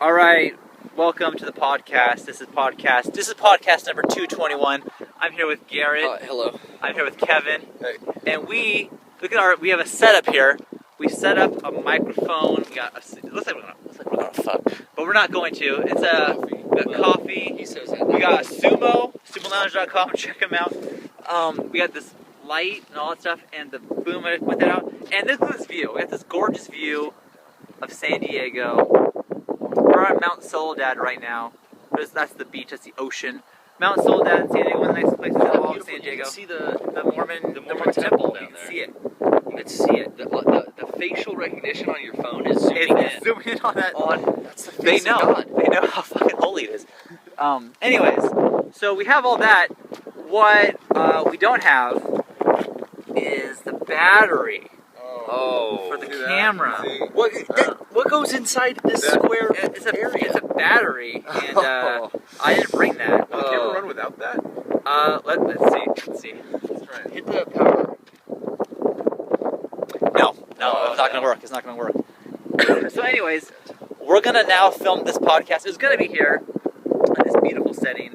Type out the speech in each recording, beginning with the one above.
All right, welcome to the podcast. This is podcast number 221. I'm here with Garrett. Hello. I'm here with Kevin. Hey. And we have a setup here. We set up a microphone. It looks like we're gonna fuck, but we're not going to. We got coffee. He says that. We got sumo.lounge.com. Check them out. We got this light and all that stuff, and the boom. I put that out. And look at this view. We got this gorgeous view of San Diego. We're at Mount Soledad right now. That's the beach. That's the ocean. Mount Soledad, San Diego, one of the nicest places in all of San Diego. You can see the Mormon temple You down can there. see it. You can see it. The facial recognition on your phone is zooming in. It's zooming in on that. That's the They face know. of God. They know how fucking holy it is. Anyways, so we have all that. What we don't have is the battery for the camera. What goes inside this square It's a area? battery, and I didn't bring that. Can you ever run without that? Let's see. Let's try it. Hit the power. No, it's not gonna work. It's not gonna work. So, anyways, we're gonna now film this podcast. It's gonna be here in this beautiful setting,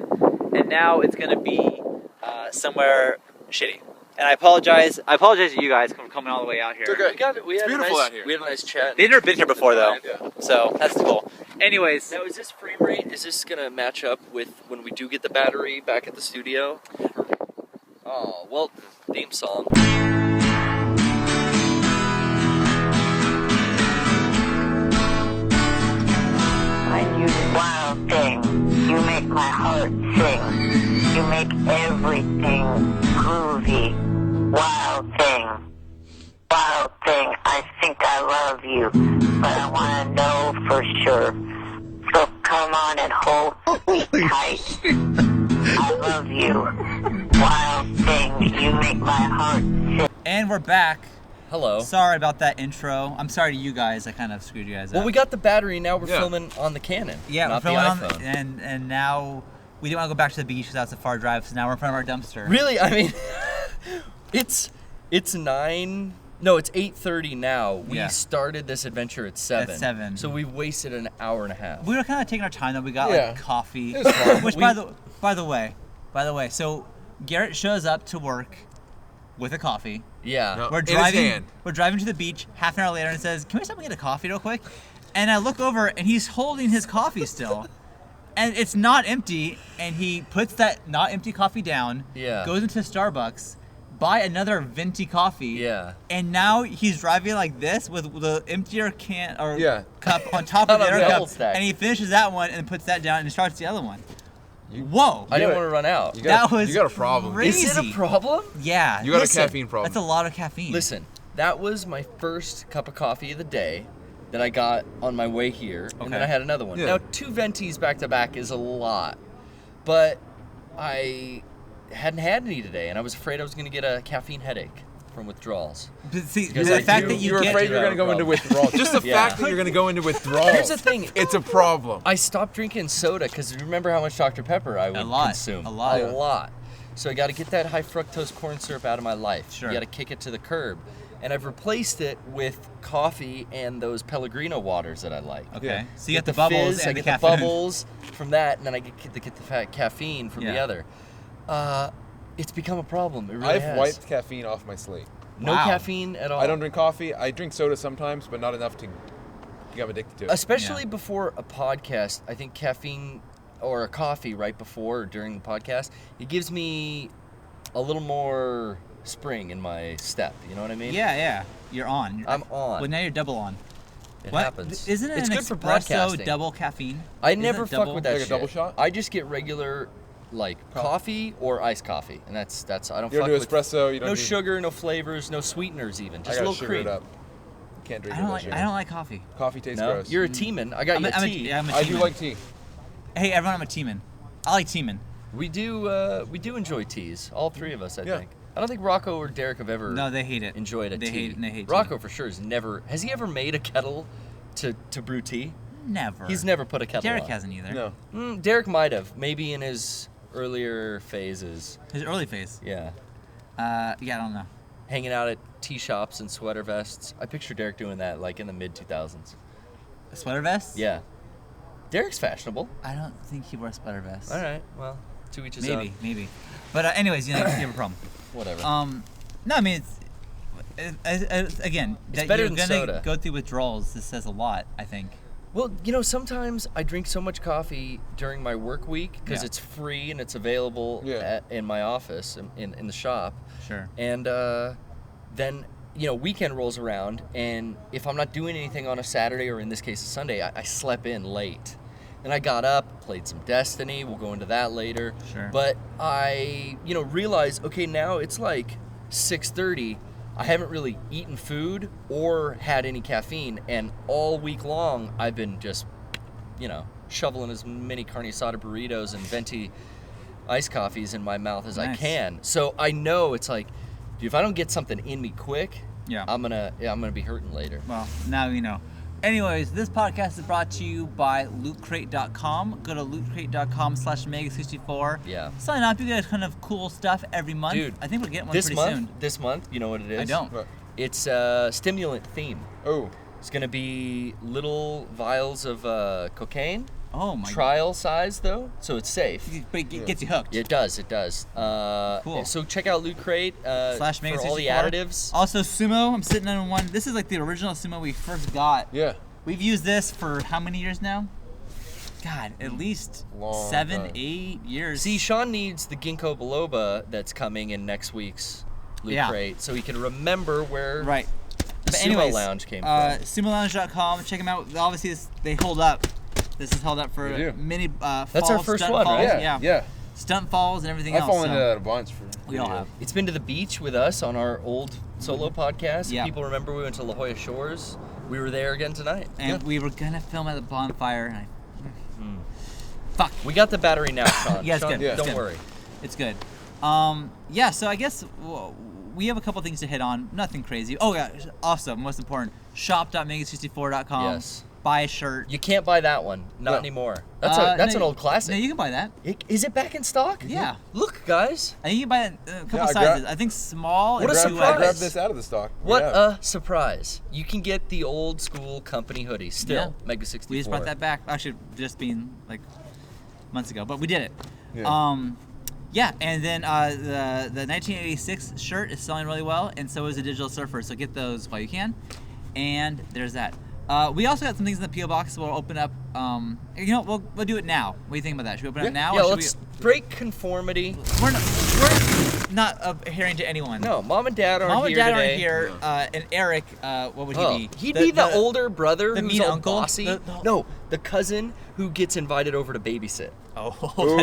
and now it's gonna be somewhere shitty. And I apologize to you guys for coming all the way out here. It's okay. We got it. We had It's a beautiful nice, out here. We had a nice chat. They've never been here before though, Yeah. so that's cool. Anyways, Now, is this frame rate? Is this gonna match up with when we do get the battery back at the studio? Oh well, theme song. And you wild thing, you make my heart sing. You make everything groovy. Wild thing, I think I love you, but I want to know for sure. So come on and hold me tight. I love you. Wild thing, you make my heart sing. and we're back. Hello. Sorry about that intro. I'm sorry to you guys. I kind of screwed you guys up. Well, we got the battery. Now we're Yeah. filming on the Canon. Yeah, not we're filming the iPhone. and now we didn't want to go back to the beach because that's a far drive. So now we're in front of our dumpster. Really? I mean, it's 9. No, it's 8:30 now. We Yeah. started this adventure at 7. At 7. So we've wasted an hour and a half. We were kind of taking our time though. We got Yeah. like coffee, It was fun. which by the way, so Garrett shows up to work with a coffee. Yeah. No. We're In his driving. hand. We're driving to the beach. Half an hour later, and says, "Can we stop and get a coffee real quick?" And I look over, and he's holding his coffee still, and it's not empty. And he puts that not empty coffee down. Yeah. Goes into Starbucks, buy another venti coffee. Yeah. And now he's driving like this with the emptier can or Yeah. cup on top of the On other the cup, double stack. and he finishes that one and puts that down and starts the other one. Whoa! I didn't got- want to run out. You got, That was you got a problem. crazy. Is it a problem? Yeah. You got listen, a caffeine problem. That's a lot of caffeine. Listen, that was my first cup of coffee of the day that I got on my way here, and then Okay. I had another one. Yeah. Now, 2 ventis back to back is a lot, but I hadn't had any today, and I was afraid I was going to get a caffeine headache from withdrawals. But see, Because the I fact do- that you You're get afraid do you're have going to a go into problem. withdrawal. Just the Yeah. fact that you're going to go into withdrawal. Here's the thing. It's a problem. I stopped drinking soda because remember how much Dr. Pepper I would lot, consume? a lot. A lot. So I got to get that high fructose corn syrup out of my life. Sure. You got to kick it to the curb. And I've replaced it with coffee and those Pellegrino waters that I like. Okay. Yeah. So you get the Get bubbles fizz, and I the get caffeine. the bubbles from that, and then I get the caffeine from the Yeah. other. It's become a problem. It really I've has. wiped caffeine off my slate. No Wow. caffeine at all. I don't drink coffee. I drink soda sometimes, but not enough to become addicted to it. Especially Yeah. before a podcast, I think caffeine or a coffee right before or during the podcast, it gives me a little more spring in my step. You know what I mean? Yeah. You're on. I'm on. Well, now you're double on. It What? happens. Isn't it it's an good for espresso podcasting. double caffeine? I Isn't never it fuck double? with that Like a shit. double shot? I just get regular, like coffee or iced coffee, and that's I don't You fuck don't do with espresso. You don't no do, sugar, no flavors, no sweeteners, even I just a gotta little sugar cream. it up. Can't drink I it don't without like. sugar. I don't like coffee. Coffee tastes No, gross. you're a teaman. I got I'm you a, a I'm a, tea. yeah, I'm a I do teaman. like tea. Hey, everyone, I'm a teaman. I like teaman. We do enjoy teas. All 3 of us, I Yeah. think. I don't think Rocco or Derek have ever No, they hate it. enjoyed a They tea. hate. They hate. Rocco tea. for sure has he ever made a kettle to brew tea? Never. He's never put a kettle Derek on. hasn't either. No. Derek might have, maybe in his earlier phases. His early phase. Yeah. Yeah, I don't know. Hanging out at tea shops and sweater vests. I picture Derek doing that like in the mid 2000s. A sweater vest? Yeah. Derek's fashionable. I don't think he wears sweater vests. All right, well, to each his own. Maybe. But anyways, you have a problem. Whatever. No, I mean, again, It's that better you're than gonna soda. go through withdrawals. This says a lot, I think. Well, sometimes I drink so much coffee during my work week because Yeah. it's free and it's available in my office, in the shop. Sure. And then, weekend rolls around, and if I'm not doing anything on a Saturday, or in this case a Sunday, I slept in late. And I got up, played some Destiny. We'll go into that later. Sure. But I, realized, okay, now it's like 6:30. I haven't really eaten food or had any caffeine, and all week long I've been just, shoveling as many carne asada burritos and venti iced coffees in my mouth as I can. So I know it's like, dude, if I don't get something in me quick, I'm gonna be hurting later. Well, now you know. Anyways, this podcast is brought to you by lootcrate.com. Go to lootcrate.com/mega64. Yeah. Sign up. You get a ton of cool stuff every month. Dude, I think we're getting one this pretty month, soon. This month, you know what it is? I don't. What? It's stimulant theme. Oh. It's gonna be little vials of cocaine. Oh my. Trial size though, so it's safe. But it gets you hooked. It does. Cool. So check out Loot Crate for /mega64. all the additives. Also, Sumo. I'm sitting on one. This is like the original Sumo we first got. Yeah. We've used this for how many years now? God, at least Long 7, time. 8 years. See, Shawn needs the ginkgo biloba that's coming in next week's Loot Crate, so he can remember where Right. the But Sumo anyways, Lounge came from. SumoLounge.com. Check them out. Obviously, they hold up. This is held up for They do. many That's falls, our first stunt one, falls. right? Yeah. Stunt falls and everything I've else. fallen so into that a bunch. we all have. It's been to the beach with us on our old solo podcast. Yeah. People remember we went to La Jolla Shores. We were there again tonight. And we were gonna film at the bonfire. And Fuck. We got the battery now, Shawn. Yeah, it's Shawn, good. Yeah. Don't It's good. worry. It's good. So I guess we have a couple things to hit on. Nothing crazy. Oh yeah, also most important, shop.mega64.com. Yes. Buy a shirt. You can't buy that one. Not No. anymore. That's an old classic. No, you can buy that. Is it back in stock? Yeah. Look, guys. I think you can buy it a couple Yeah, I sizes. gra- I think small What and a I 2X. surprise. grabbed this out of the stock. What Yeah. a surprise. You can get the old school company hoodie still. MEGA64. We just brought that back. Actually, just being like months ago, but we did it. Yeah. And then the 1986 shirt is selling really well, and so is the Digital Surfer. So get those while you can. And there's that. We also got some things in the PO box. We'll open up. We'll do it now. What do you think about that? Should we open it up now? Yeah, or should let's break conformity. We're not adhering to anyone. No, Mom and Dad aren't Mom and here Dad today. aren't here. And Eric, what would he be? He'd be the older brother the who's mean all uncle? bossy. No, the cousin who gets invited over to babysit. Oh,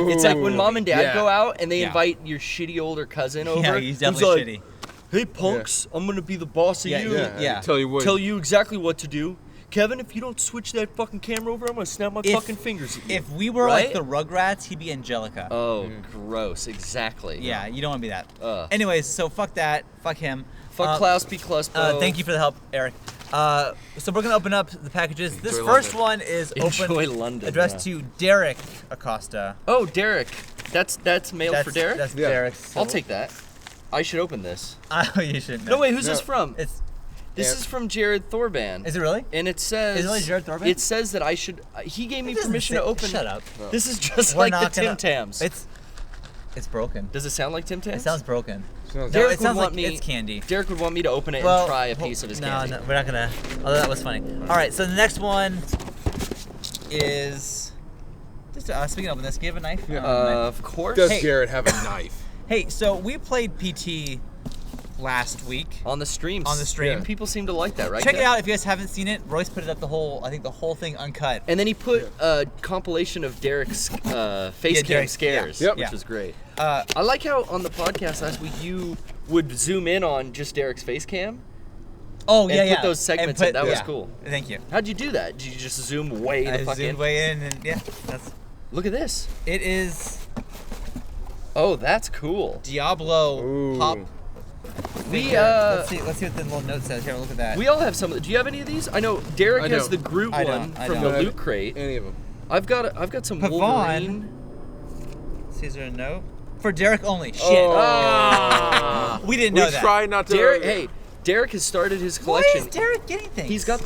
It's like when Mom and Dad Yeah. go out and they Yeah. invite your shitty older cousin over. yeah, he's who's definitely like, hey punks, I'm gonna be the boss of Yeah, you. yeah. Tell you what. Tell you exactly what to do. Kevin, if you don't switch that fucking camera over, I'm gonna snap my fucking fingers at you. If we were Right? like the Rugrats, he'd be Angelica. Oh, gross. Exactly. Yeah, you don't want to be that. Ugh. Anyways, so fuck that. Fuck him. Fuck Klaus P. Kluspo. Thank you for the help, Eric. So we're gonna open up the packages. This Enjoy first London. one is Enjoy London, addressed yeah. to Derek Acosta. Oh, Derek. That's mailed for Derek? That's Yeah. Derek's. I'll take that. I should open this. Oh, you should. No, wait, who's this No. from? This Yeah. is from Jared Thorban. Is it really? And it says... Is it really Jared Thorban? It says that I should... he gave me permission to open... Shut up. This is just We're like the not Tim gonna- Tams. It's broken. Does it sound like Tim Tams? It sounds broken. Sounds No, Derek it would sounds want like me... it's candy. Derek would want me to open it Well, and try a piece of his candy. No, we're not gonna. Although that was funny. All right, so the next one is just speaking of this. Do you have a knife? Yeah. Of course. Does Hey. Garrett have a knife? Hey, so we played PT last week. On the streams. On the stream. People seem to like that, right? Check it Kev? out if you guys haven't seen it. Royce put it up the whole thing uncut. And then he put a compilation of Derek's face cam Derek's- scares, yeah. Yep. which Yeah. was great. I like how on the podcast last week you would zoom in on just Derek's face cam. Oh and put those segments in. That was cool. Thank you. How'd you do that? Did you just zoom way the I fuck zoomed in? way in, and yeah, Look at this. it is Oh, that's cool. Diablo Ooh. Pop. We figure. Let's see what the little note says. Here, look at that. we all have some. Do you have any of these? I know Derek I has don't. the Groot I one don't. I from don't. the Loot Crate. Any of them. I've got some Pavon. Wolverine. Is there a note? For Derek only. Shit. Oh. We didn't know We that. try not to. Derek, hey, Derek has started his Why collection. is Derek getting things? He's got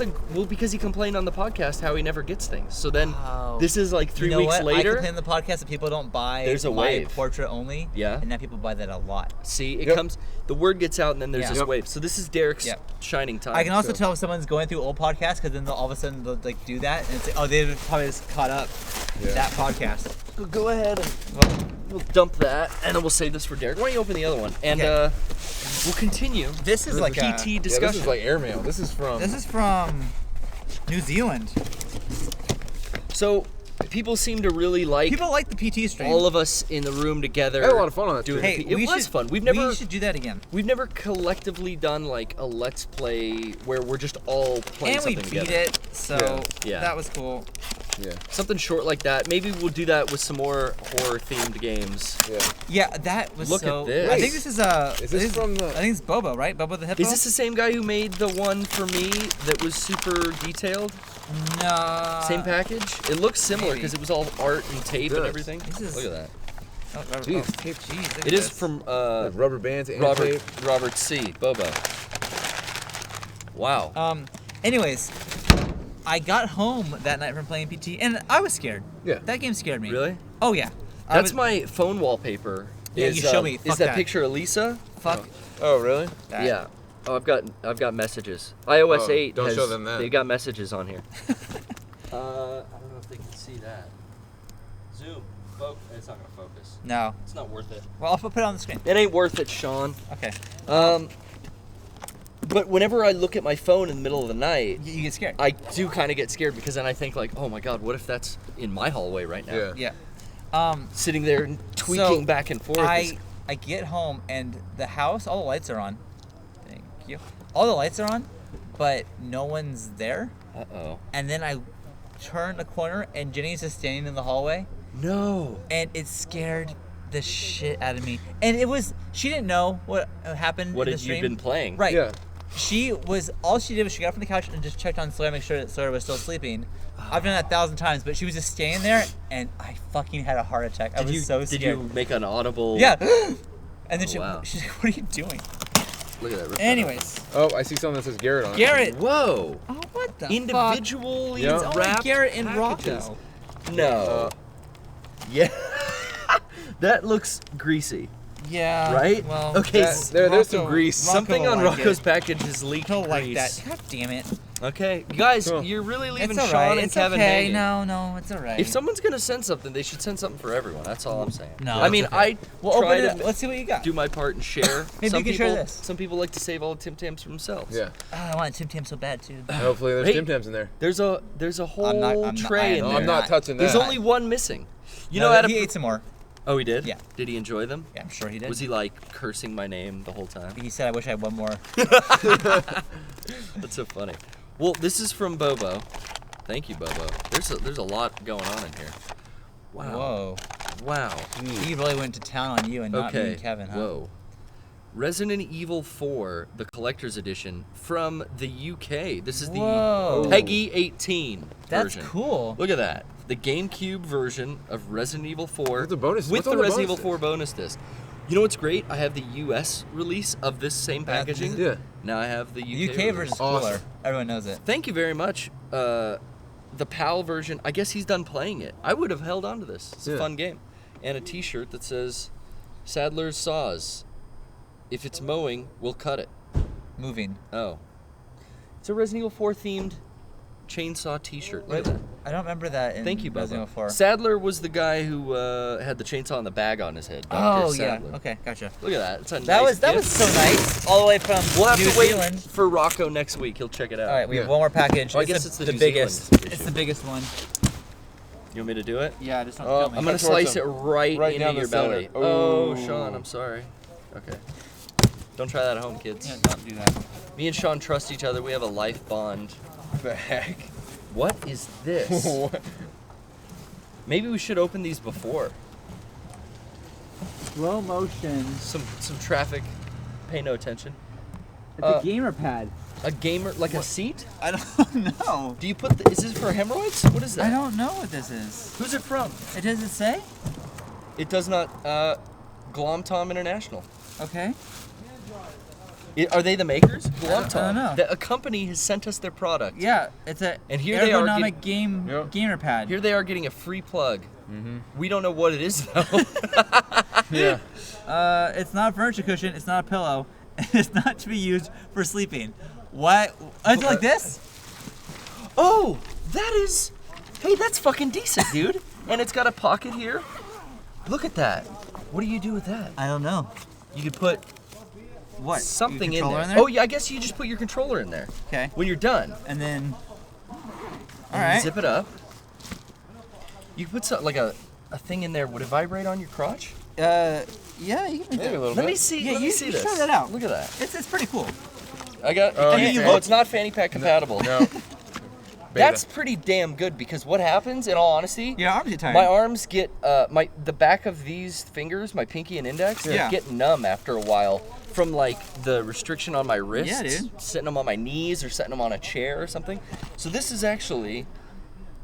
because he complained on the podcast how he never gets things. So then Oh. this is like 3 you know weeks what? later. I complain on the podcast that people don't buy There's a my wave. portrait only. Yeah. And now people buy that a lot. See, it Yep. comes. The word gets out, and then there's Yeah. this Yep. wave. So this is Derek's Yep. shining time. I can also so. tell if someone's going through old podcasts because then they'll all of a sudden they'll like do that and it's like, oh, they probably just caught up Yeah. that podcast. Go ahead and we'll dump that, and then we'll save this for Derek. Why don't you open the other one? And Okay. we'll continue. This is like a PT Yeah, discussion. this is like airmail. This is from New Zealand. So people seem to really like People like the PT stream. all of us in the room together. I had a lot of fun on that doing stream. Hey, the P- we it was should- fun. We should do that again. We've never collectively done like a let's play where we're just all playing And we something beat together. it, so Yeah. that was cool. Yeah. Something short like that. Maybe we'll do that with some more horror-themed games. Yeah. Yeah, that was Look so. at this. I think this is Is this from the- I think it's Bobo, right? Bobo the hippo. Is this the same guy who made the one for me that was super detailed? No. Same package? It looks similar maybe. because it was all art and tape and Yes. everything. This is- Look at that. Oh, Robert, Jeez. oh, jeez, look It at is this. from Like rubber bands and Robert tape. Robert C. Bobo. Wow. Anyways, I got home that night from playing PT, and I was scared. Yeah. That game scared me. Really? Oh yeah. I That's was- my phone wallpaper. Yeah, is, you showed me. Is Fuck that that. picture of Lisa? Fuck. Oh, really? That. Yeah. Oh, I've got messages. iOS Oh, 8 don't has, show them that. They got messages on here. I don't know if they can see that. Zoom. It's not gonna focus. No. It's not worth it. Well, I'll put it on the screen. It ain't worth it, Shawn. Okay. But whenever I look at my phone in the middle of the night, You get scared. I do kind of get scared because then I think like, oh my God, what if that's in my hallway right now? Yeah. Yeah. Sitting there and tweaking So, back and forth. I get home and the house, all the lights are on. Thank you. All the lights are on, but no one's there. Uh-oh. And then I turn the corner and Jenny's just standing in the hallway, No. and it scared the shit out of me. And she didn't know what happened What in the had you stream. been playing? Right. Yeah. All she did was she got up from the couch and just checked on Sawyer, make sure that Sawyer was still sleeping. I've done that 1,000 times, but she was just standing there, and I fucking had a heart attack. I was so scared. Did you make an audible? Yeah. And then wow. she's like, "What are you doing?" Look at that. Rip that Anyways, Oh, I see something that says Garrett on it. Garrett. up. Whoa. Oh, what the Individually Yeah. fuck? It's only wrapped Garrett and packages. Rocco. No. Yeah. That looks greasy, Yeah. right? Well, okay. There's some grease. Something Rocco on will like Rocco's it. package is leaked He'll like grease. that. God damn it. Okay, you guys, Cool. you're really leaving It's Shawn alright. and It's Kevin okay. hanging. No, it's alright. If someone's gonna send something, they should send something for everyone. That's all I'm saying. No, I it's mean, okay. I We'll try open it to up. Let's see what you got. do my part and share. Maybe some you can people, share this. Some people like to save all the Tim Tams for themselves. Yeah. Oh, I want Tim Tam so bad too. Hopefully there's Hey. Tim Tams in there. There's a whole I'm not- tray in No, there. I'm not touching that. There's only one missing. You No, know how to. he ate some more. Oh, he did. Yeah. Did he enjoy them? Yeah, I'm sure he did. Was he like cursing my name the whole time? He said, "I wish I had one more." That's so funny. Well, this is from Bobo. Thank you, Bobo. There's a lot going on in here. Wow. Whoa. Wow. He really went to town on you and not me Okay. and Kevin, huh? Whoa. Resident Evil 4, the collector's edition from the UK. This is the Whoa. Peggy 18 That's version. cool. Look at that. The GameCube version of Resident Evil 4 What's the bonus- with what's the on the Resident bonus Evil 4 bonus disc. You know what's great? I have the US release of this same packaging. Yeah. Now I have the UK, The UK release. version's cooler. Awesome. Everyone knows it. Thank you very much. The PAL version, I guess he's done playing it. I would have held on to this. It's a Yeah. fun game. And a t-shirt that says, Sadler's Saws. If it's mowing, we'll cut it. Moving. Oh. It's a Resident Evil 4 themed chainsaw t-shirt. Look at that. I don't remember that in Thank you, Resident Bubba. Evil 4. Sadler was the guy who had the chainsaw on the bag on his head. Oh, Dr. yeah. Sadler. Okay, gotcha. Look at that. It's a That nice was gift. so nice. All the way from We'll have New to wait Zealand. for Rocco next week. He'll check it out. All right, we have Yeah. one more package. Oh, I guess it's the New biggest. Zealand It's issue. the biggest one. You want me to do it? Yeah, just don't Oh, kill me. I'm gonna Cut towards slice it him. right Right into down your the center. belly. Oh, Ooh. Shawn, I'm sorry. Okay. Don't try that at home, kids. Yeah, don't do that. Me and Shawn trust each other. We have a life bond. The heck? What is this? What? Maybe we should open these before. Slow motion. Some traffic. Pay no attention. It's Uh, a gamer pad. A gamer, like a seat? I don't know. Do you put is this for hemorrhoids? What is that? I don't know what this is. Who's it from? It doesn't say? It does not, Glom Tom International. Okay. Are they the makers? I don't know. A company has sent us their product. Yeah, it's a And here they are ergonomic gamer pad. Here they are getting a free plug. We don't know what it is though. Yeah. It's not a furniture cushion. It's not a pillow. It's not to be used for sleeping. What? It's like this? Oh, that is. Hey, that's fucking decent, dude. And it's got a pocket here. Look at that. What do you do with that? I don't know. You could put What? something Your in controller there. Oh yeah, I guess you just put your controller in there. Okay. When you're done. And then. All And right. zip it up. You could put something like a thing in there. Would it vibrate on your crotch? Yeah, you can. Maybe a little Let bit. me see. Yeah, let me you see this. try that out. Look at that. It's pretty cool. I got. Oh, Hey, you oh, look- it's not fanny pack compatible. No. That's pretty damn good because what happens, in all honesty, Your arms get tired. my arms get the back of these fingers, my pinky and index, they Yeah. get numb after a while from like the restriction on my wrists. Yeah, dude. Sitting them on my knees or setting them on a chair or something. So this is actually,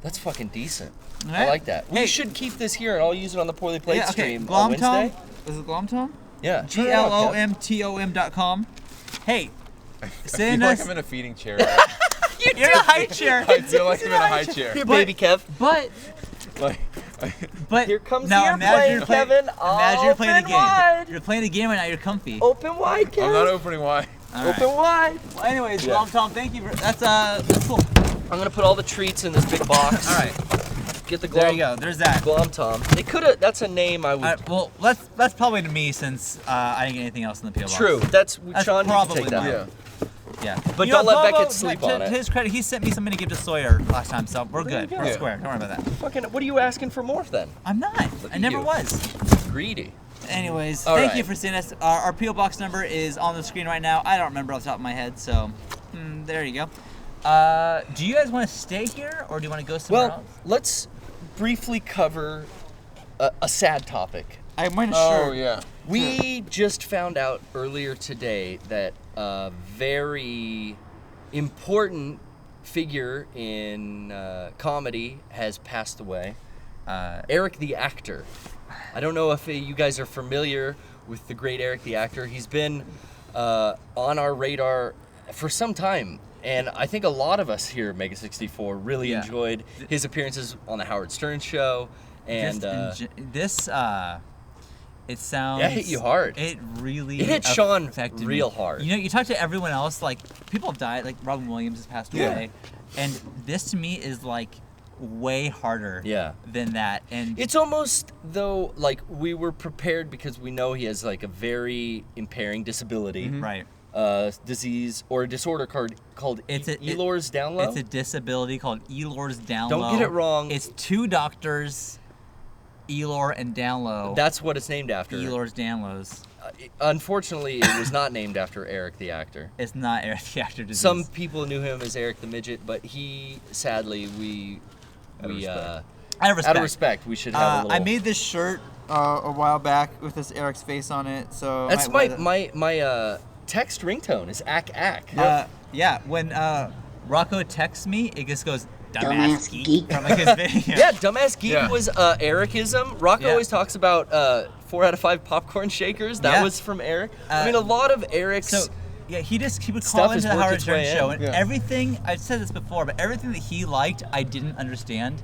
that's fucking decent. I Alright. like that. We Hey. should keep this here and I'll use it on the Poorly Played Yeah, okay. stream on Wednesday. Is it Glomtom? Yeah. Try it out, Kev. GLOMTOM.com. Hey, I feel send like us. I'm in a feeding chair. You're in a high chair. I feel like I'm in a high chair. Here, But- baby Kev. But Like, Here comes now the imagine airplane, you're playing, Kevin. Imagine you're playing a Open game. wide. You're playing a game right now. You're comfy. Open wide, Kev. I'm not opening wide. All right. Open wide. Well, anyways, Yeah. Glomtom, thank you. That's cool. I'm gonna put all the treats in this big box. All right, Get the there glom. you go. There's that. Glomtom. They could have. That's a name I would. Well, that's probably to me since I didn't get anything else in the PO box. True. That's Shawn. You can probably take that. mine. Yeah. Yeah. But You know, don't let Bobo, Beckett sleep on to it. his credit, he sent me something to give to Sawyer last time, so we're good. you go. We're Yeah. square. Don't worry about that. Fucking. What are you asking for more then? I'm not. I at never you. was. Greedy. Anyways, All thank right. you for seeing us. Our PO box number is on the screen right now. I don't remember off the top of my head, so there you go. Do you guys want to stay here or do you want to go somewhere Well, else? let's briefly cover a sad topic. I'm going to Oh yeah. We just found out earlier today that a very important figure in comedy has passed away. Eric the actor. I don't know if you guys are familiar with the great Eric the actor. He's been on our radar for some time. And I think a lot of us here at MEGA64 really Yeah. enjoyed his appearances on the Howard Stern show. And it sounds. Yeah, it hit you hard. It really. It hit Shawn affected real me. hard. You know, you talk to everyone else, like people have died, like Robin Williams has passed Yeah. away, and this to me is like way harder. Yeah. Than that, and It's almost though like we were prepared because we know he has like a very impairing disability, right. disease or a disorder called It's a- Ehlers Danlos. It's a disability called Ehlers Danlos. Don't get it wrong. It's two doctors, Ehlor and Danlo. That's what it's named after. Ehlers Danlos. Unfortunately, it was not named after Eric the actor. It's not Eric the actor disease. Some people knew him as Eric the midget, but he sadly Out of respect. out of respect. out of respect we should have a little. I made this shirt a while back with this Eric's face on it, so That's I might wear my text ringtone is ack. that. Yeah, when Rocco texts me, it just goes dumbass Dumbass geek geek. from like his video. Yeah, dumbass geek Yeah. was Ericism. Rocco Yeah. always talks about 4 out of 5 popcorn shakers. That Yeah. was from Eric. I mean, a lot of Eric's. So yeah, he would Stuff call has into the worked Howard its Stern way show, in. and Yeah. everything I've said this before, but everything that he liked, I didn't understand.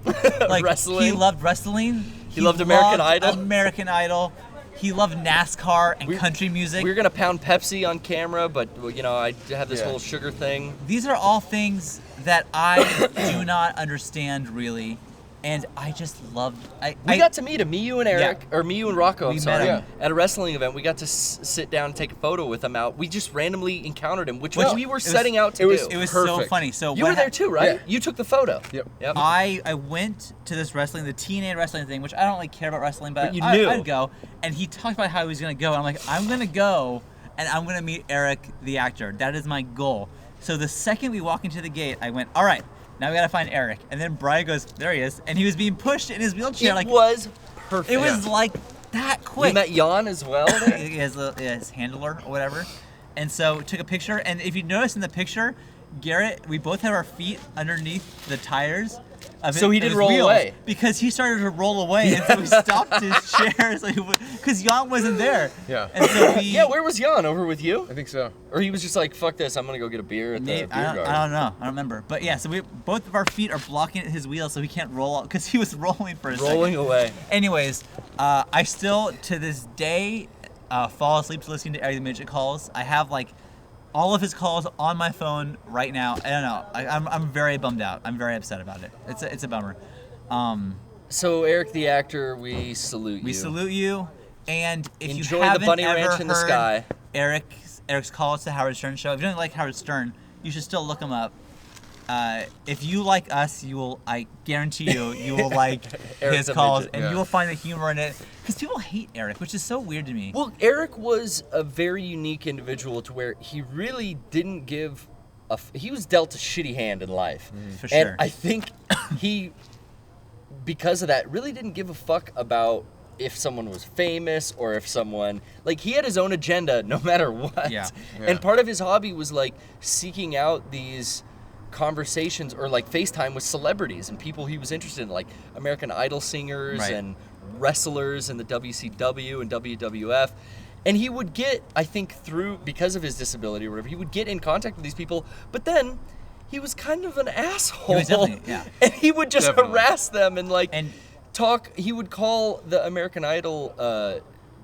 Like Wrestling. he loved wrestling. He loved American loved Idol. American Idol. He loved NASCAR and country music. we were gonna pound Pepsi on camera, but you know I have this Yeah. whole sugar thing. These are all things that I do not understand really, and I just loved. We got to meet him, me, you, and Eric, or me, you and Rocco. I'm We met sorry, him. at a wrestling event. We got to sit down and take a photo with him out. We just randomly encountered him, which Well, we were it was- setting out to it was- do. It was so Perfect. funny. So You what were there hap- too, right? Yeah. You took the photo. Yep. Yep. I went to this wrestling, the TNA wrestling thing, which I don't really care about wrestling, but, But you knew. I'd go. And he talked about how he was gonna go, and I'm like, I'm gonna go, and I'm gonna meet Eric, the actor. That is my goal. So the second we walk into the gate, I went, all right, now we gotta find Eric. And then Brian goes, there he is, and he was being pushed in his wheelchair. It Like was perfect. it was like that quick. We met Jan as well. his handler or whatever. And so took a picture, and if you notice in the picture, Garrett, we both have our feet underneath the tires, So he did roll away. because he started to roll away, and so we stopped his chairs because Jan wasn't there. Yeah. And so we, Yeah, where was Jan? Over with you? I think so. Or he was just like, fuck this, I'm gonna go get a beer at the beer garden. I don't know. I don't remember. But yeah, so both of our feet are blocking his wheel, so he can't roll out because he was rolling for a second. Rolling away. Anyways, I still to this day fall asleep to listening to Eric the Midget calls. I have like all of his calls on my phone right now. I don't know. I'm very bummed out. I'm very upset about it. It's a bummer. So Eric the actor, we salute you. We salute you. And if Enjoy you the haven't bunny ever ranch in the heard sky. Eric's calls to Howard Stern show. If you don't like Howard Stern, you should still look him up. If you like us, I guarantee you will like Eric's his a calls, midget. and Yeah. you will find the humor in it. Because people hate Eric, which is so weird to me. Well, Eric was a very unique individual to where he really didn't give he was dealt a shitty hand in life. For And sure. I think he, because of that, really didn't give a fuck about if someone was famous or if someone, like, he had his own agenda no matter what. Yeah. And part of his hobby was like seeking out these conversations or like FaceTime with celebrities and people he was interested in, like American Idol singers Right. and wrestlers in the WCW and WWF. And he would get, I think, through, because of his disability or whatever, he would get in contact with these people, but then he was kind of an asshole. He was definitely, yeah. And he would just Definitely. harass them and like And- talk. He would call the American Idol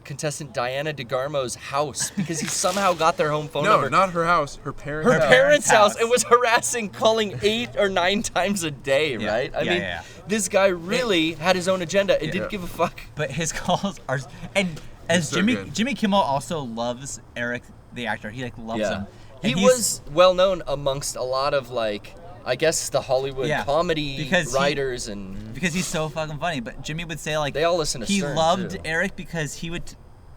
contestant Diana DeGarmo's house because he somehow got their home phone No, number. not her house. Her parents' Her house. parents' house house. and was harassing, calling 8 or 9 times a day, Yeah. right? I Yeah, mean, yeah. this guy really had his own agenda and Yeah. didn't give a fuck. But his calls are, and as so good. Jimmy Kimmel also loves Eric the actor. He like loves him. He And he's- was well known amongst a lot of like, I guess, the Hollywood Yeah, comedy because writers and because he's so fucking funny. But Jimmy would say like they all listen to he Stern, loved too. Eric because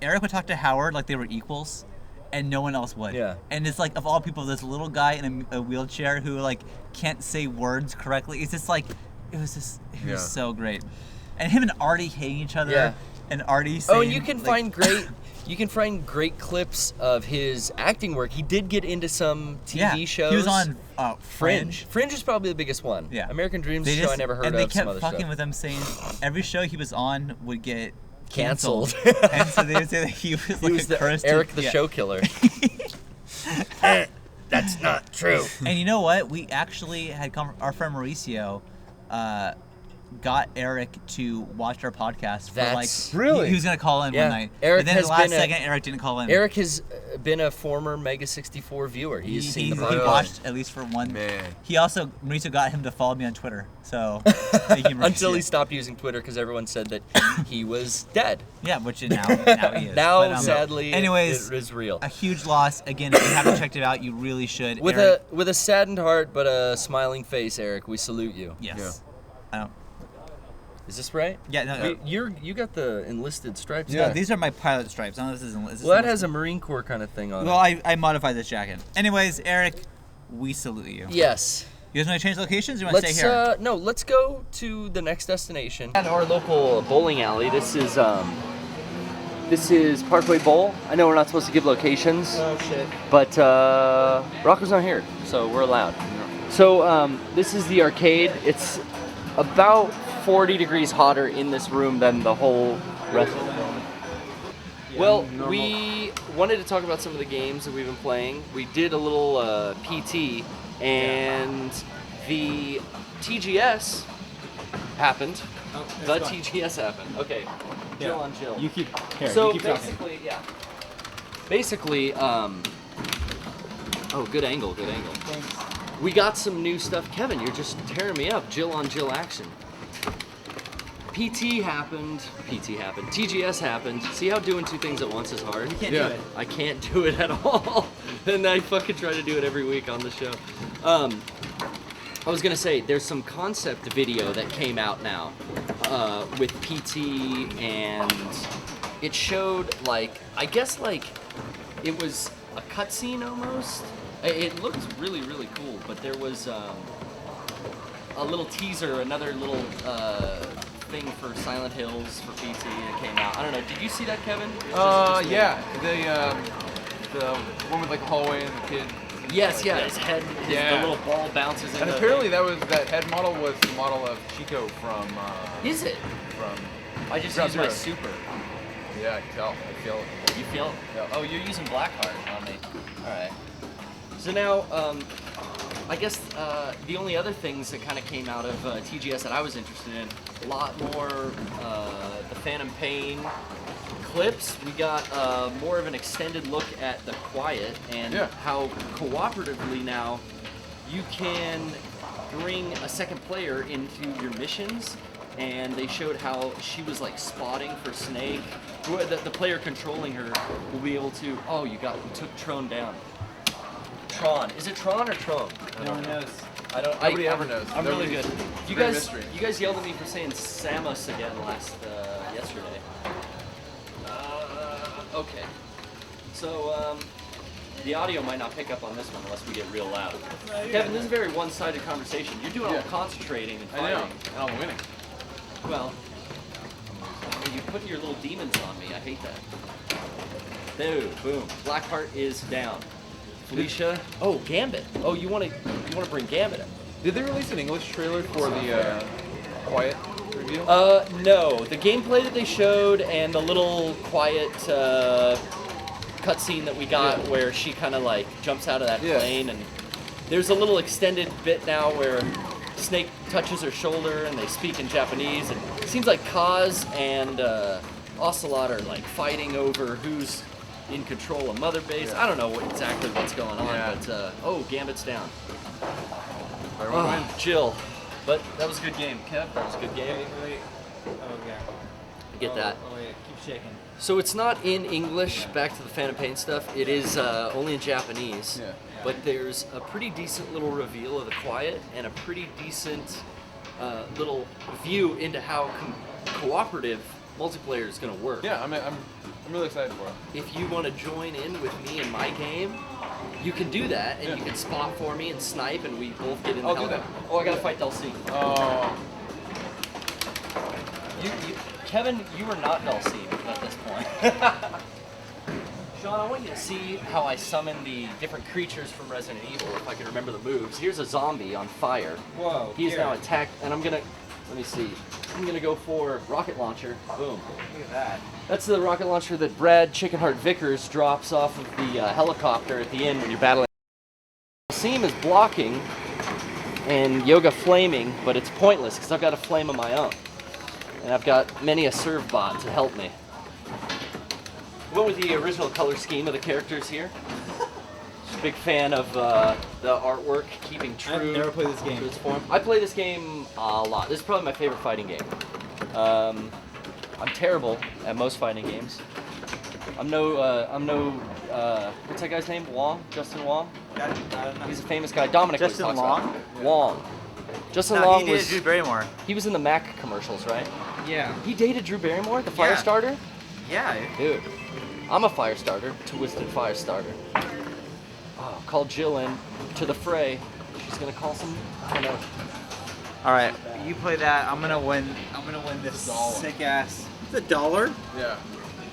Eric would talk to Howard like they were equals, and no one else would. Yeah. And it's like, of all people, this little guy in a wheelchair who like can't say words correctly. It's just like it was Yeah. so great. And him and Artie hating each other. Yeah. And Artie saying, Oh, and you can like, find great clips of his acting work. He did get into some TV shows. He was on Fringe. Fringe is probably the biggest one. Yeah. American Dreams is a show I never heard and of. they kept some other fucking stuff. with him, saying every show he was on would get Canceled. and so they would say that he was He like was a the cursed Eric the yeah. show killer. That's not true. And you know what? We actually had our friend Mauricio got Eric to watch our podcast for That's- like Really? he was gonna call in Yeah. one night. Eric but then has at the last been a- second, Eric didn't call in. Eric has been a former MEGA64 viewer. He's he seen the podcast. watched at least for one. Man. He also Mauricio got him to follow me on Twitter. So thank you, Mauricio. until he stopped using Twitter because everyone said that he was dead. Yeah, which now he is. Now, But, sadly, anyways, it is real. a huge loss. Again, if you haven't checked it out, you really should. With Eric, a saddened heart but a smiling face, Eric, we salute you. yes. I don't. Is this right? Yeah, no. You got the enlisted stripes. Yeah. No, these are my pilot stripes. I don't know if this is. Is this Well, that enlisted? has a Marine Corps kind of thing on Well, it. I modified this jacket. Anyways, Eric, we salute you. Yes. You guys want to change locations or you want to Let's stay here? no. Let's go to the next destination. At our local bowling alley. This is Parkway Bowl. I know we're not supposed to give locations. Oh, shit. But Rocco's not here, so we're allowed. So this is the arcade. It's about 40 degrees hotter in this room than the whole rest of the building. Well, we wanted to talk about some of the games that we've been playing. We did a little PT, and the TGS happened. The TGS happened. Okay, Jill on Jill. You keep here. So you keep talking. basically, yeah. Basically, oh, good angle, good angle. Thanks. We got some new stuff. Kevin, you're just tearing me up. Jill on Jill action. PT happened. TGS happened. See how doing two things at once is hard? You can't Yeah. do it. I can't do it at all. And I fucking try to do it every week on the show. I was gonna say, there's some concept video that came out now with PT, and it showed like, I guess like, it was a cutscene almost. It looked really, really cool, but there was a little teaser, another little thing for Silent Hills for PT that came out. I don't know. Did you see that, Kevin? Or is this just me? Yeah, the one with like the hallway and the kid. Yes, yeah, his head, the little ball bounces in. And apparently that head model was the model of Chico from. Is it? From. I just Ground use my Zero. super. Yeah, I can tell. I feel it. You feel it? Yeah. Oh, you're using Blackheart on me. All right. So now, I guess the only other things that kind of came out of TGS that I was interested in, a lot more the Phantom Pain clips. We got more of an extended look at the Quiet and how cooperatively now you can bring a second player into your missions. And they showed how she was like spotting for Snake. The player controlling her will be able to. Oh, you took Tron down. Tron. Is it Tron or Tron? No one knows. I don't. Nobody ever knows. I'm really good. You great guys, mystery. you guys yelled at me for saying Samus again yesterday. Okay. So the audio might not pick up on this one unless we get real loud. Kevin, this is a very one-sided conversation. You're doing all concentrating and I know. fighting. And I'm winning. Well, you're putting your little demons on me. I hate that. Dude, boom. Blackheart is down. Felicia. Oh, Gambit. Oh, you want to bring Gambit in? Did they release an English trailer for the Quiet reveal? No. The gameplay that they showed and the little Quiet cutscene that we got where she kind of like jumps out of that plane, and there's a little extended bit now where Snake touches her shoulder and they speak in Japanese, and it seems like Kaz and Ocelot are like fighting over who's in control of Mother Base. I don't know exactly what's going on, but oh, Gambit's down. Jill. But that was a good game, Kev. That was a good game. Wait. Oh, yeah. I get that. Oh, wait. Keep shaking. So it's not in English, back to the Phantom Pain stuff. It is only in Japanese. Yeah. But there's a pretty decent little reveal of the Quiet and a pretty decent little view into how cooperative multiplayer is going to work. Yeah, I'm really excited for it. If you want to join in with me in my game, you can do that, and you can spot for me and snipe, and we both get in the I'll do helicopter. that. Oh, I got to fight Dulcie. Oh. Kevin, you are not Dulcie at this point. Shawn, I want you to see how I summon the different creatures from Resident Evil, if I can remember the moves. Here's a zombie on fire. Whoa. He's now attacked, and I'm gonna, let me see. I'm gonna go for rocket launcher. Boom. Look at that. That's the rocket launcher that Brad Chickenheart Vickers drops off of the helicopter at the end when you're battling. Seam is blocking and Yoga flaming, but it's pointless because I've got a flame of my own. And I've got many a serve bot to help me. Went with the original color scheme of the characters here. Just a big fan of the artwork, keeping true I've never played this game. to its form. I play this game a lot. This is probably my favorite fighting game. I'm terrible at most fighting games. I'm no, what's that guy's name? Wong? Justin Wong? I don't know. He's a famous guy. Dominic always Justin talks about Long? him. Wong. Justin No, Long he was, did Drew Barrymore. he was in the Mac commercials, right? Yeah. He dated Drew Barrymore, the Yeah. Firestarter? Yeah. Dude, I'm a Firestarter, Twisted Firestarter. Oh, call Jill in to the fray. She's gonna call some, I don't know. All right. You play that. I'm gonna win. I'm gonna win this sick ass. It's $1 Yeah.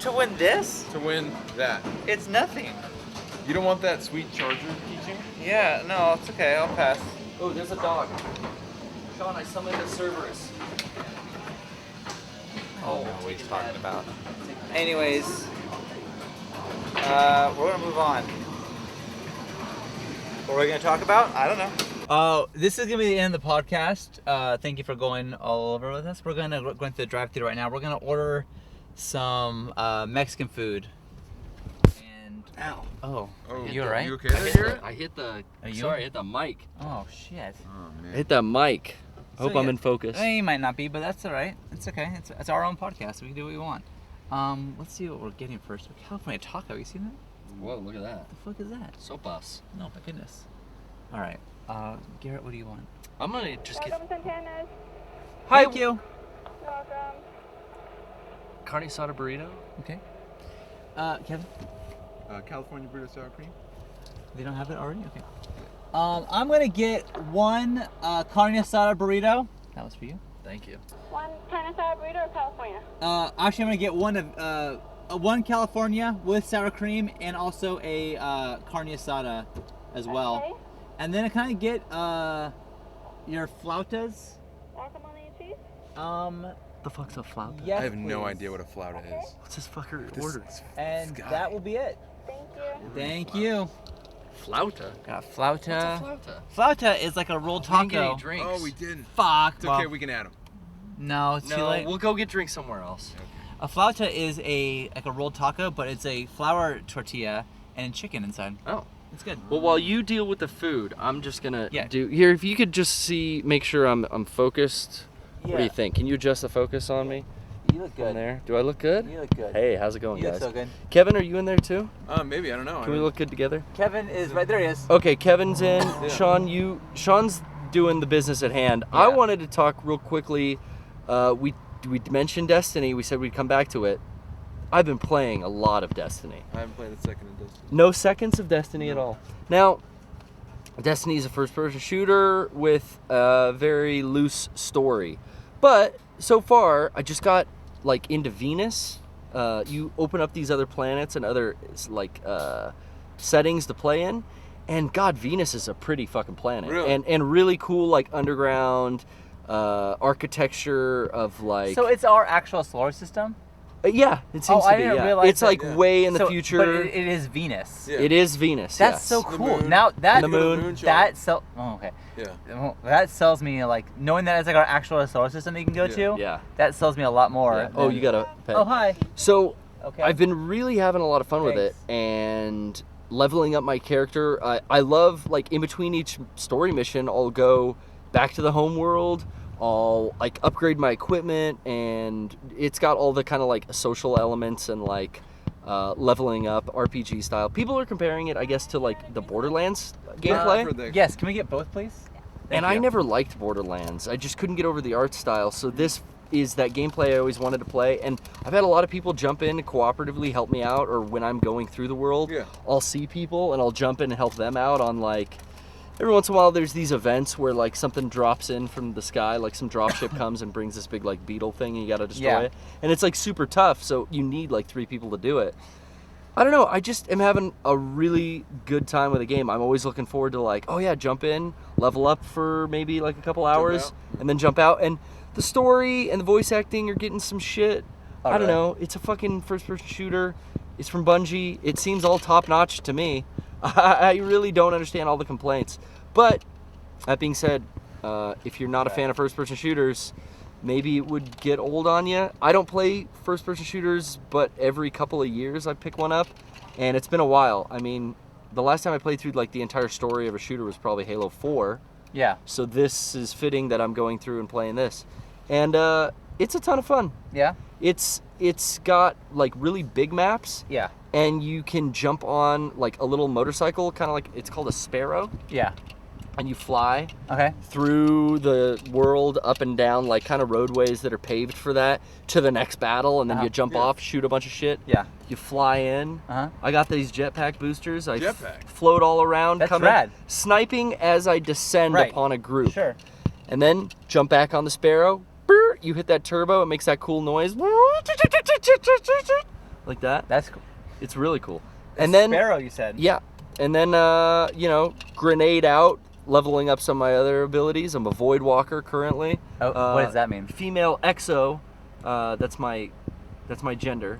to win this. To win that. It's nothing. You don't want that sweet charger teaching? Yeah. No, it's okay. I'll pass. Oh, there's a dog. Shawn, I summoned a Cerberus. Oh, what he's talking about. Anyways, we're gonna move on. What are we gonna talk about? I don't know. This is gonna be the end of the podcast. Thank you for going all over with us. We're going to the drive-thru right now. We're gonna order some Mexican food. And Ow. oh, Oh, you alright? You okay there, Garrett? I hit the, Are you? sorry, I hit the mic. Oh shit. Oh, I man. hit that mic. I hope So, I'm yeah. in focus. You might not be, but that's all right. It's okay. It's our own podcast. We can do what we want. Let's see what we're getting first. California taco. You seen that? Whoa, look at that. What the fuck is that? So bus. No, my goodness. All right. Garrett, what do you want? I'm gonna just get Welcome, Santana's. Thank you. You're welcome. carne asada burrito. Okay. Kevin, California burrito sour cream. they don't have it already. Okay. I'm gonna get one carne asada burrito. That was for you. Thank you. One carne asada burrito or California? Actually, I'm gonna get one California with sour cream and also a carne asada as well. Okay. And then can I get your flautas? Guacamole and cheese? The fuck's a flauta? Yes, I have no please. idea what a flauta is. What's this fucker order? And This guy. that will be it. Thank you. Thank you. Flauta? Got flauta. Flauta. Flauta is like a rolled taco. Drinks. Oh, we didn't. Fuck. It's okay, we can add them. No, it's too No, late. we'll go get drinks somewhere else. A flauta is like a rolled taco, but it's a flour tortilla and chicken inside. Oh. It's good. Well, while you deal with the food, I'm just gonna Yeah. do here. If you could just make sure I'm focused. Yeah. What do you think? Can you adjust the focus on me? You look From good. there. Do I look good? You look good. Hey, how's it going, You look guys? so good. Kevin, are you in there too? Maybe, I don't know. Can we look good together? Kevin is right there. He is. Okay, Kevin's in. Yeah. Sean's doing the business at hand. Yeah. I wanted to talk real quickly. We mentioned Destiny. We said we'd come back to it. I've been playing a lot of Destiny. I haven't played a second of Destiny. No seconds of Destiny at all. Now, Destiny is a first-person shooter with a very loose story. But so far, I just got like into Venus. You open up these other planets and other settings to play in, and God, Venus is a pretty fucking planet. Really? And really cool like underground architecture of like. So it's our actual solar system. Yeah, it seems to I be. didn't Yeah. realize It's that. like Yeah. way in the So- future. But it is Venus. Yeah. It is Venus. That's yes. so The cool. moon. Now that The moon. Oh, okay. Yeah. That sells me like knowing that it's like our actual solar system that you can go Yeah. to. Yeah. That sells me a lot more. Yeah. Oh, than- you got a pet. Oh, hi. So Okay. I've been really having a lot of fun with it Thanks. and leveling up my character. I love like in between each story mission, I'll go back to the home world. I'll like upgrade my equipment, and it's got all the kind of like social elements and like leveling up RPG style. People are comparing it, I guess, to like the Borderlands gameplay. For the- Yes. Can we get both, please? And Thank I you. never liked Borderlands. I just couldn't get over the art style. So this is that gameplay I always wanted to play. And I've had a lot of people jump in and cooperatively help me out. Or when I'm going through the world, Yeah. I'll see people and I'll jump in and help them out on like. Every once in a while, there's these events where like something drops in from the sky, like some dropship comes and brings this big like beetle thing, and you gotta destroy Yeah. it. And it's like super tough, so you need like 3 people to do it. I don't know. I just am having a really good time with the game. I'm always looking forward to like, oh yeah, jump in, level up for maybe like a couple hours, out. and then jump out. And the story and the voice acting are getting some shit. Oh, I don't really? know. It's a fucking first-person shooter. It's from Bungie. It seems all top-notch to me. I really don't understand all the complaints. But that being said, if you're not a fan of first-person shooters, maybe it would get old on you. I don't play first-person shooters, but every couple of years I pick one up, and it's been a while. I mean, the last time I played through like the entire story of a shooter was probably Halo 4. Yeah. So this is fitting that I'm going through and playing this, and it's a ton of fun. Yeah. It's got like really big maps, Yeah. and you can jump on like a little motorcycle, kind of like it's called a sparrow, Yeah. and you fly Okay. through the world up and down like kind of roadways that are paved for that to the next battle, and then Uh-huh. you jump off, shoot a bunch of shit. Yeah. You fly in. Uh-huh. I got these jetpack boosters. I Jetpack? float all around, That's coming, rad. sniping as I descend Right. upon a group. Sure. And then jump back on the sparrow. Brr, you hit that turbo, it makes that cool noise. Like that. That's cool. It's really cool. And then Sparrow, you said. yeah. And then grenade out, leveling up some of my other abilities. I'm a void walker currently. Oh, what does that mean? Female exo. That's my gender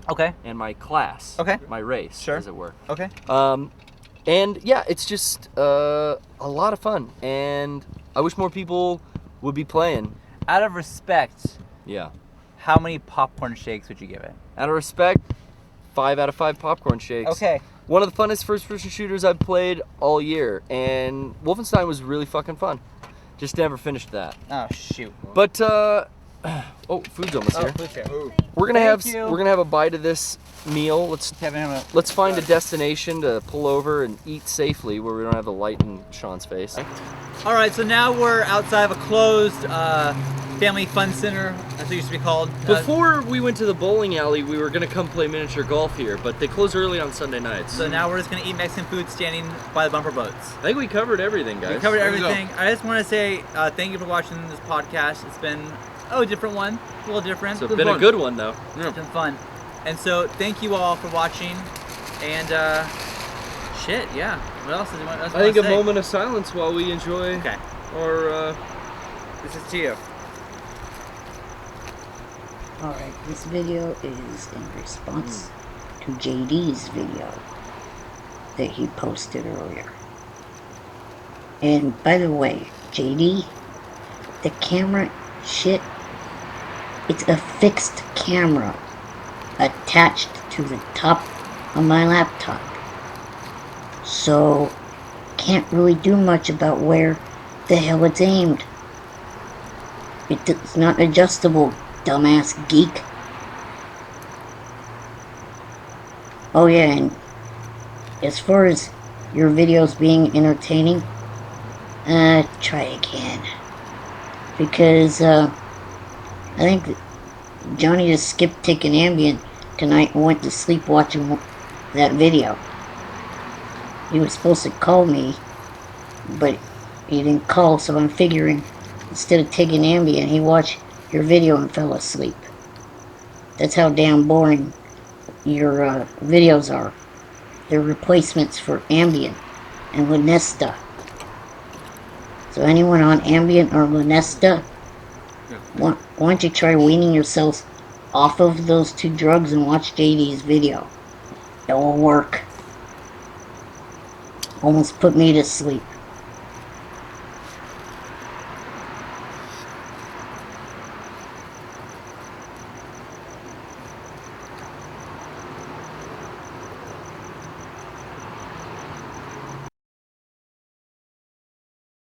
Okay. and my class. Okay. My race, Sure. as it were. Okay. And yeah, it's just a lot of fun, and I wish more people would be playing. Out of respect, Yeah. how many popcorn shakes would you give it? Out of respect, 5 out of 5 popcorn shakes. Okay. One of the funnest first-person shooters I've played all year, and Wolfenstein was really fucking fun. Just never finished that. Oh shoot. But oh, food's almost here. please share. Ooh. We're gonna Thank have you. we're gonna have a bite of this meal. Kevin, Let's find a destination to pull over and eat safely where we don't have the light in Sean's face. All right, so now we're outside of a closed family fun center, that's what it used to be called. Before we went to the bowling alley, we were gonna come play miniature golf here, but they close early on Sunday nights. So now we're just gonna eat Mexican food standing by the bumper boats. I think we covered everything, guys. We covered There you go. everything. I just want to say thank you for watching this podcast. It's been a different one, a little different. It's been a good one though. It's been fun. And so thank you all for watching, and Shit, yeah. What else did you want? I think a moment of silence while we enjoy Okay. our. This is to you. Alright, this video is in response to JD's video that he posted earlier. And by the way, JD, the camera shit, it's a fixed camera attached to the top of my laptop. So, can't really do much about where the hell it's aimed. It's not adjustable, dumbass geek. Oh yeah, and as far as your videos being entertaining, try again. Because, I think Johnny just skipped taking Ambien tonight and went to sleep watching that video. He was supposed to call me, but he didn't call, so I'm figuring instead of taking Ambien, he watched your video and fell asleep. That's how damn boring your videos are. They're replacements for Ambien and Lunesta. So anyone on Ambien or Lunesta, why don't you try weaning yourselves off of those two drugs and watch JD's video. It will work. Almost put me to sleep.